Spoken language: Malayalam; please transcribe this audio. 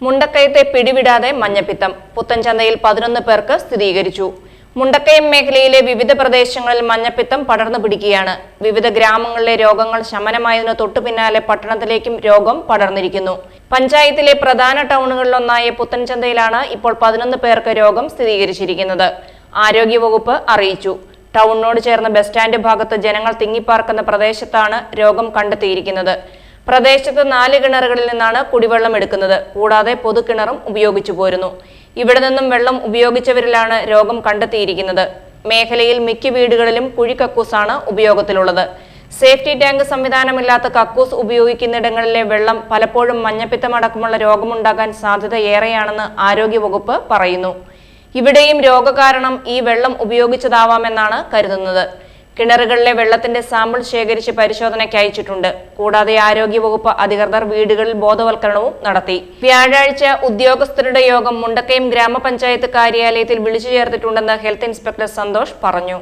മുണ്ടക്കയത്തെ പിടിവിടാതെ മഞ്ഞപ്പിത്തം. പുത്തൻചന്തയിൽ 11 പേർക്ക് സ്ഥിരീകരിച്ചു. മുണ്ടക്കയം മേഖലയിലെ വിവിധ പ്രദേശങ്ങളിൽ മഞ്ഞപ്പിത്തം പടർന്നു പിടിക്കുകയാണ്. വിവിധ ഗ്രാമങ്ങളിലെ രോഗങ്ങൾ ശമനമായതിനു തൊട്ടു പിന്നാലെ പട്ടണത്തിലേക്കും രോഗം പടർന്നിരിക്കുന്നു. പഞ്ചായത്തിലെ പ്രധാന ടൗണുകളിലൊന്നായ പുത്തൻചന്തയിലാണ് ഇപ്പോൾ 11 പേർക്ക് രോഗം സ്ഥിരീകരിച്ചിരിക്കുന്നത്. ആരോഗ്യവകുപ്പ് അറിയിച്ചു. ടൗണിനോട് ചേർന്ന ബസ് സ്റ്റാൻഡ് ഭാഗത്ത് ജനങ്ങൾ തിങ്ങിപ്പാർക്കുന്ന പ്രദേശത്താണ് രോഗം കണ്ടെത്തിയിരിക്കുന്നത്. പ്രദേശത്ത് 4 കിണറുകളിൽ നിന്നാണ് കുടിവെള്ളം എടുക്കുന്നത്. കൂടാതെ പൊതുകിണറും ഉപയോഗിച്ചു പോരുന്നു. ഇവിടെ നിന്നും വെള്ളം ഉപയോഗിച്ചവരിലാണ് രോഗം കണ്ടെത്തിയിരിക്കുന്നത്. മേഖലയിൽ മിക്ക വീടുകളിലും കുഴിക്കക്കൂസാണ് ഉപയോഗത്തിലുള്ളത്. സേഫ്റ്റി ടാങ്ക് സംവിധാനമില്ലാത്ത കക്കൂസ് ഉപയോഗിക്കുന്നിടങ്ങളിലെ വെള്ളം പലപ്പോഴും മഞ്ഞപ്പിത്തമടക്കമുള്ള രോഗമുണ്ടാകാൻ സാധ്യത ഏറെയാണെന്ന് ആരോഗ്യവകുപ്പ് പറയുന്നു. ഇവിടെയും രോഗകാരണം ഈ വെള്ളം ഉപയോഗിച്ചതാവാമെന്നാണ് കരുതുന്നത്. കിണറുകളിലെ വെള്ളത്തിന്റെ സാമ്പിൾ ശേഖരിച്ച് പരിശോധനയ്ക്ക് അയച്ചിട്ടുണ്ട്. കൂടാതെ ആരോഗ്യവകുപ്പ് അധികൃതർ വീടുകളിൽ ബോധവൽക്കരണവും നടത്തി. വ്യാഴാഴ്ച ഉദ്യോഗസ്ഥരുടെ യോഗം മുണ്ടക്കയം ഗ്രാമപഞ്ചായത്ത് കാര്യാലയത്തിൽ വിളിച്ചു ചേർത്തിട്ടുണ്ടെന്ന് ഹെൽത്ത് ഇൻസ്പെക്ടർ സന്തോഷ് പറഞ്ഞു.